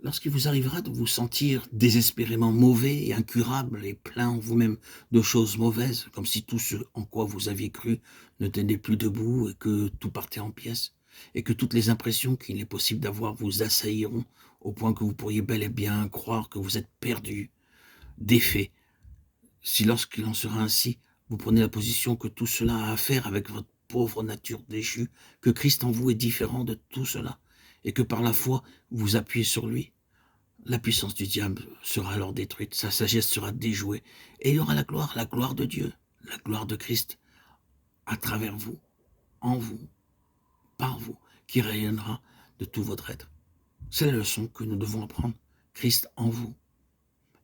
Lorsqu'il vous arrivera de vous sentir désespérément mauvais et incurable et plein en vous-même de choses mauvaises, comme si tout ce en quoi vous aviez cru ne tenait plus debout et que tout partait en pièces, et que toutes les impressions qu'il est possible d'avoir vous assailliront au point que vous pourriez bel et bien croire que vous êtes perdu, défait. Si lorsqu'il en sera ainsi, vous prenez la position que tout cela a à faire avec votre pauvre nature déchue, que Christ en vous est différent de tout cela, et que par la foi vous appuyez sur lui, la puissance du diable sera alors détruite, sa sagesse sera déjouée, et il y aura la gloire de Dieu, la gloire de Christ, à travers vous, en vous, par vous, qui rayonnera de tout votre être. C'est la leçon que nous devons apprendre. Christ en vous,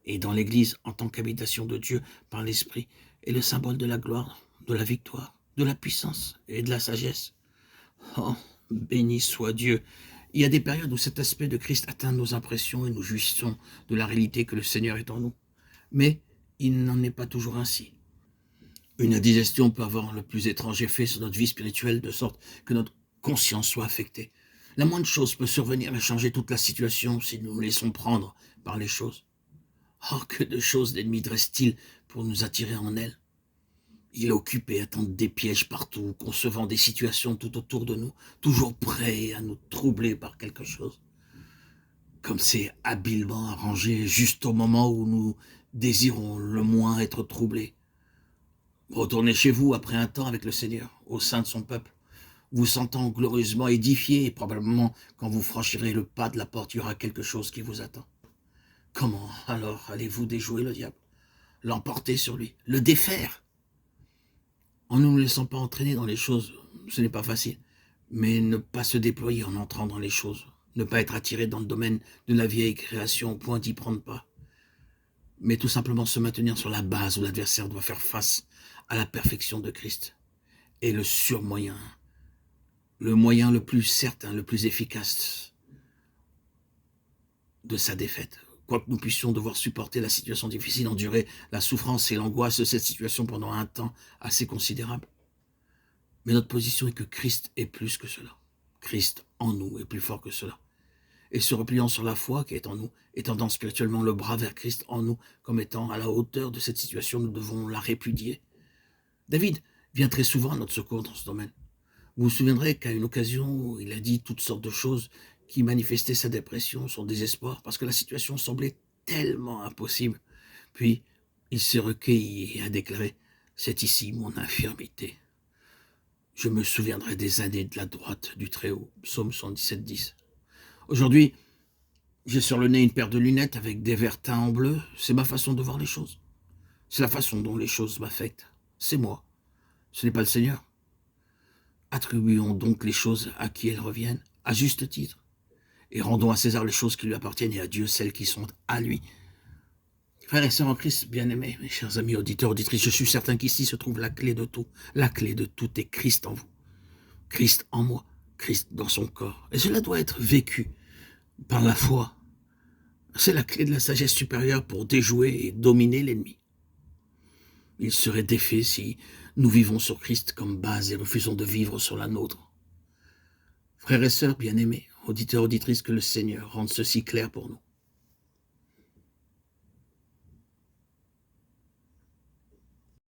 et dans l'Église, en tant qu'habitation de Dieu par l'Esprit, est le symbole de la gloire, de la victoire, de la puissance et de la sagesse. Oh, béni soit Dieu. Il y a des périodes où cet aspect de Christ atteint nos impressions et nous jouissons de la réalité que le Seigneur est en nous. Mais il n'en est pas toujours ainsi. Une indigestion peut avoir le plus étrange effet sur notre vie spirituelle, de sorte que notre conscience soit affectée. La moindre chose peut survenir et changer toute la situation si nous nous laissons prendre par les choses. Oh, que de choses l'ennemi dresse-t-il pour nous attirer en elle. Il est occupé à tendre des pièges partout, concevant des situations tout autour de nous, toujours prêt à nous troubler par quelque chose. Comme c'est habilement arrangé juste au moment où nous désirons le moins être troublés. Retournez chez vous après un temps avec le Seigneur, au sein de son peuple, vous sentant glorieusement édifié, et probablement quand vous franchirez le pas de la porte, il y aura quelque chose qui vous attend. Comment alors allez-vous déjouer le diable, l'emporter sur lui, le défaire? En ne nous laissant pas entraîner dans les choses, ce n'est pas facile, mais ne pas se déployer en entrant dans les choses, ne pas être attiré dans le domaine de la vieille création au point d'y prendre part, mais tout simplement se maintenir sur la base où l'adversaire doit faire face à la perfection de Christ. Et le moyen le plus certain, le plus efficace de sa défaite. Quoique nous puissions devoir supporter la situation difficile, endurer la souffrance et l'angoisse de cette situation pendant un temps assez considérable. Mais notre position est que Christ est plus que cela. Christ en nous est plus fort que cela. Et se repliant sur la foi qui est en nous, étendant spirituellement le bras vers Christ en nous, comme étant à la hauteur de cette situation, nous devons la répudier. David vient très souvent à notre secours dans ce domaine. Vous vous souviendrez qu'à une occasion, il a dit toutes sortes de choses qui manifestaient sa dépression, son désespoir, parce que la situation semblait tellement impossible. Puis, il s'est recueilli et a déclaré « C'est ici mon infirmité. Je me souviendrai des années de la droite du Très-Haut. » Psaume 117, 10. Aujourd'hui, j'ai sur le nez une paire de lunettes avec des verres teints en bleu. C'est ma façon de voir les choses. C'est la façon dont les choses m'affectent. C'est moi. Ce n'est pas le Seigneur. Attribuons donc les choses à qui elles reviennent, à juste titre, et rendons à César les choses qui lui appartiennent et à Dieu celles qui sont à lui. Frères et sœurs en Christ, bien-aimés, mes chers amis auditeurs, auditrices, je suis certain qu'ici se trouve la clé de tout. La clé de tout est Christ en vous, Christ en moi, Christ dans son corps. Et cela doit être vécu par la foi. C'est la clé de la sagesse supérieure pour déjouer et dominer l'ennemi. Il serait défait si nous vivons sur Christ comme base et refusons de vivre sur la nôtre. Frères et sœurs bien-aimés, auditeurs, auditrices, que le Seigneur rende ceci clair pour nous.